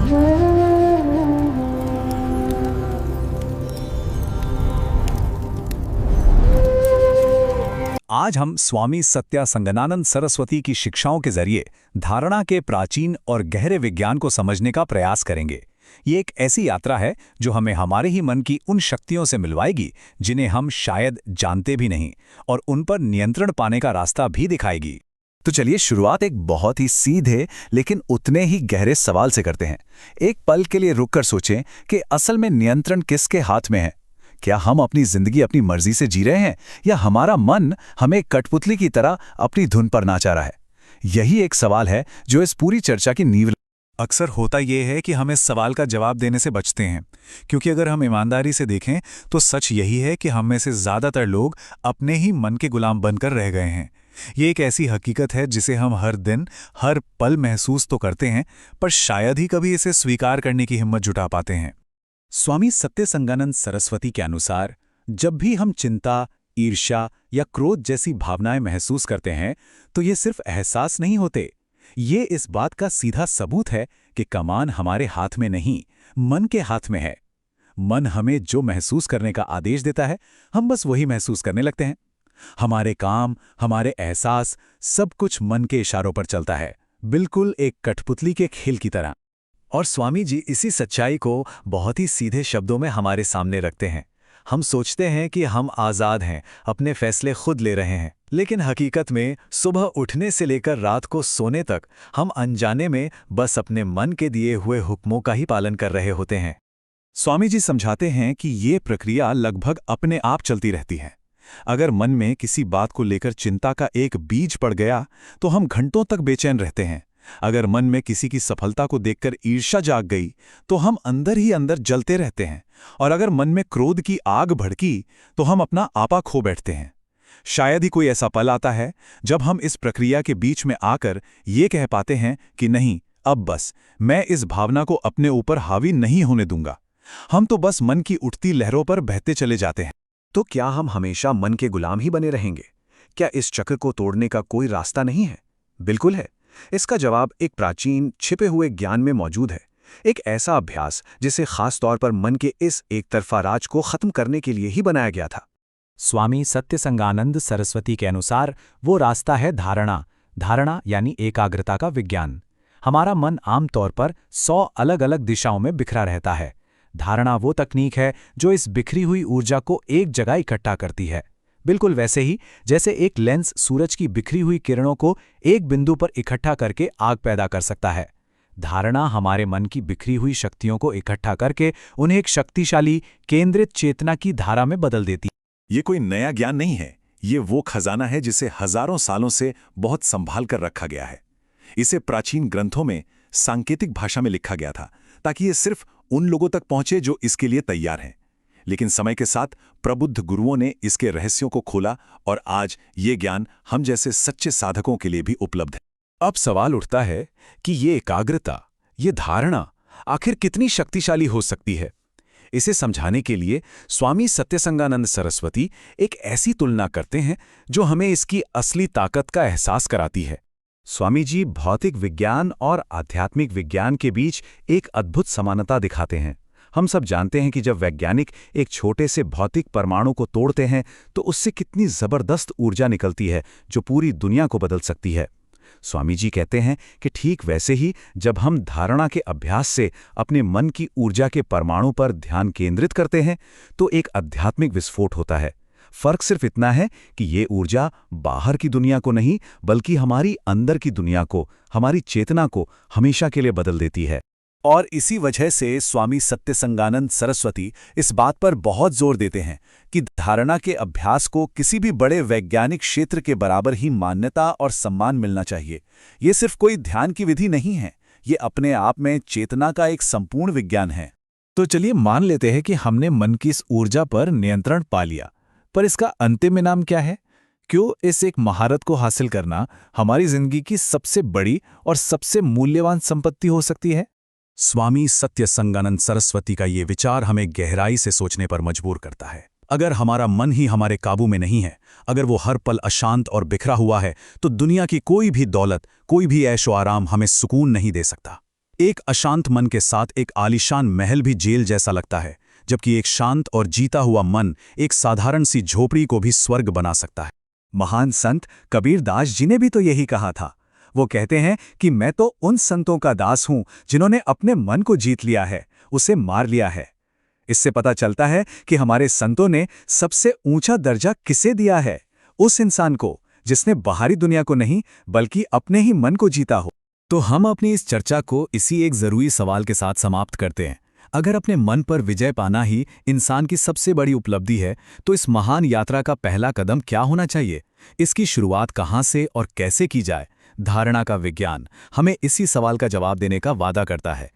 आज हम स्वामी सत्या संगनानंद सरस्वती की शिक्षाओं के जरिए धारणा के प्राचीन और गहरे विज्ञान को समझने का प्रयास करेंगे। ये एक ऐसी यात्रा है जो हमें हमारे ही मन की उन शक्तियों से मिलवाएगी जिन्हें हम शायद जानते भी नहीं, और उन पर नियंत्रण पाने का रास्ता भी दिखाएगी। तो चलिए शुरुआत एक बहुत ही सीधे लेकिन उतने ही गहरे सवाल से करते हैं। एक पल के लिए रुककर सोचें कि असल में नियंत्रण किसके हाथ में है। क्या हम अपनी जिंदगी अपनी मर्जी से जी रहे हैं, या हमारा मन हमें कठपुतली की तरह अपनी धुन पर नाचा रहा है? यही एक सवाल है जो इस पूरी चर्चा की नींव। अक्सर होता यह है कि हम इस सवाल का जवाब देने से बचते हैं, क्योंकि अगर हम ईमानदारी से देखें तो सच यही है कि हम में से ज़्यादातर लोग अपने ही मन के गुलाम बनकर रह गए हैं। ये एक ऐसी हकीकत है जिसे हम हर दिन हर पल महसूस तो करते हैं, पर शायद ही कभी इसे स्वीकार करने की हिम्मत जुटा पाते हैं। स्वामी सत्य संगानंद सरस्वती के अनुसार जब भी हम चिंता, ईर्ष्या या क्रोध जैसी भावनाएं महसूस करते हैं तो ये सिर्फ एहसास नहीं होते, ये इस बात का सीधा सबूत है कि कमान हमारे हाथ में नहीं, मन के हाथ में है। मन हमें जो महसूस करने का आदेश देता है, हम बस वही महसूस करने लगते हैं। हमारे काम, हमारे एहसास, सब कुछ मन के इशारों पर चलता है, बिल्कुल एक कठपुतली के खेल की तरह। और स्वामी जी इसी सच्चाई को बहुत ही सीधे शब्दों में हमारे सामने रखते हैं। हम सोचते हैं कि हम आज़ाद हैं, अपने फैसले खुद ले रहे हैं, लेकिन हकीकत में सुबह उठने से लेकर रात को सोने तक हम अनजाने में बस अपने मन के दिए हुए हुक्मों का ही पालन कर रहे होते हैं। स्वामी जी समझाते हैं कि ये प्रक्रिया लगभग अपने आप चलती रहती है। अगर मन में किसी बात को लेकर चिंता का एक बीज पड़ गया तो हम घंटों तक बेचैन रहते हैं। अगर मन में किसी की सफलता को देखकर ईर्ष्या जाग गई तो हम अंदर ही अंदर जलते रहते हैं, और अगर मन में क्रोध की आग भड़की तो हम अपना आपा खो बैठते हैं। शायद ही कोई ऐसा पल आता है जब हम इस प्रक्रिया के बीच में आकर ये कह पाते हैं कि नहीं, अब बस मैं इस भावना को अपने ऊपर हावी नहीं होने दूंगा। हम तो बस मन की उठती लहरों पर बहते चले जाते हैं। तो क्या हम हमेशा मन के गुलाम ही बने रहेंगे? क्या इस चक्र को तोड़ने का कोई रास्ता नहीं है? बिल्कुल है। इसका जवाब एक प्राचीन छिपे हुए ज्ञान में मौजूद है, एक ऐसा अभ्यास जिसे खास तौर पर मन के इस एक तरफा राज को खत्म करने के लिए ही बनाया गया था। स्वामी सत्य संगानंद सरस्वती के अनुसार वो रास्ता है धारणा। धारणा यानी एकाग्रता का विज्ञान। हमारा मन आमतौर पर 100 अलग अलग दिशाओं में बिखरा रहता है। धारणा वो तकनीक है जो इस बिखरी हुई ऊर्जा को एक जगह इकट्ठा करती है, बिल्कुल वैसे ही जैसे एक लेंस सूरज की बिखरी हुई किरणों को एक बिंदु पर इकट्ठा करके आग पैदा कर सकता है। धारणा हमारे मन की बिखरी हुई शक्तियों को इकट्ठा करके उन्हें एक शक्तिशाली केंद्रित चेतना की धारा में बदल देती। ये कोई नया ज्ञान नहीं है, ये वो खजाना है जिसे हजारों सालों से बहुत संभाल कर रखा गया है। इसे प्राचीन ग्रंथों में सांकेतिक भाषा में लिखा गया था ताकि ये सिर्फ उन लोगों तक पहुंचे जो इसके लिए तैयार हैं। लेकिन समय के साथ प्रबुद्ध गुरुओं ने इसके रहस्यों को खोला, और आज ये ज्ञान हम जैसे सच्चे साधकों के लिए भी उपलब्ध है। अब सवाल उठता है कि ये एकाग्रता, ये धारणा आखिर कितनी शक्तिशाली हो सकती है? इसे समझाने के लिए स्वामी सत्यसंगानंद सरस्वती एक ऐसी तुलना करते हैं जो हमें इसकी असली ताकत का एहसास कराती है। स्वामी जी भौतिक विज्ञान और आध्यात्मिक विज्ञान के बीच एक अद्भुत समानता दिखाते हैं। हम सब जानते हैं कि जब वैज्ञानिक एक छोटे से भौतिक परमाणु को तोड़ते हैं तो उससे कितनी जबरदस्त ऊर्जा निकलती है जो पूरी दुनिया को बदल सकती है। स्वामी जी कहते हैं कि ठीक वैसे ही जब हम धारणा के अभ्यास से अपने मन की ऊर्जा के परमाणु पर ध्यान केंद्रित करते हैं तो एक आध्यात्मिक विस्फोट होता है। फर्क सिर्फ इतना है कि ये ऊर्जा बाहर की दुनिया को नहीं, बल्कि हमारी अंदर की दुनिया को, हमारी चेतना को हमेशा के लिए बदल देती है। और इसी वजह से स्वामी सत्यसंगानंद सरस्वती इस बात पर बहुत जोर देते हैं कि धारणा के अभ्यास को किसी भी बड़े वैज्ञानिक क्षेत्र के बराबर ही मान्यता और सम्मान मिलना चाहिए। ये सिर्फ कोई ध्यान की विधि नहीं है, ये अपने आप में चेतना का एक संपूर्ण विज्ञान है। तो चलिए मान लेते हैं कि हमने मन की इस ऊर्जा पर नियंत्रण पा लिया, पर इसका अंतिम इनाम क्या है? क्यों इस एक महारत को हासिल करना हमारी जिंदगी की सबसे बड़ी और सबसे मूल्यवान संपत्ति हो सकती है? स्वामी सत्य संगानंद सरस्वती का ये विचार हमें गहराई से सोचने पर मजबूर करता है। अगर हमारा मन ही हमारे काबू में नहीं है, अगर वो हर पल अशांत और बिखरा हुआ है, तो दुनिया की कोई भी दौलत, कोई भी ऐशो आराम हमें सुकून नहीं दे सकता। एक अशांत मन के साथ एक आलीशान महल भी जेल जैसा लगता है, जबकि एक शांत और जीता हुआ मन एक साधारण सी झोपड़ी को भी स्वर्ग बना सकता है। महान संत कबीर दास जी ने भी तो यही कहा था। वो कहते हैं कि मैं तो उन संतों का दास हूं जिन्होंने अपने मन को जीत लिया है, उसे मार लिया है। इससे पता चलता है कि हमारे संतों ने सबसे ऊंचा दर्जा किसे दिया है, उस इंसान को जिसने बाहरी दुनिया को नहीं बल्कि अपने ही मन को जीता हो। तो हम अपनी इस चर्चा को इसी एक जरूरी सवाल के साथ समाप्त करते हैं। अगर अपने मन पर विजय पाना ही इंसान की सबसे बड़ी उपलब्धि है, तो इस महान यात्रा का पहला कदम क्या होना चाहिए? इसकी शुरुआत कहाँ से और कैसे की जाए? धारणा का विज्ञान हमें इसी सवाल का जवाब देने का वादा करता है।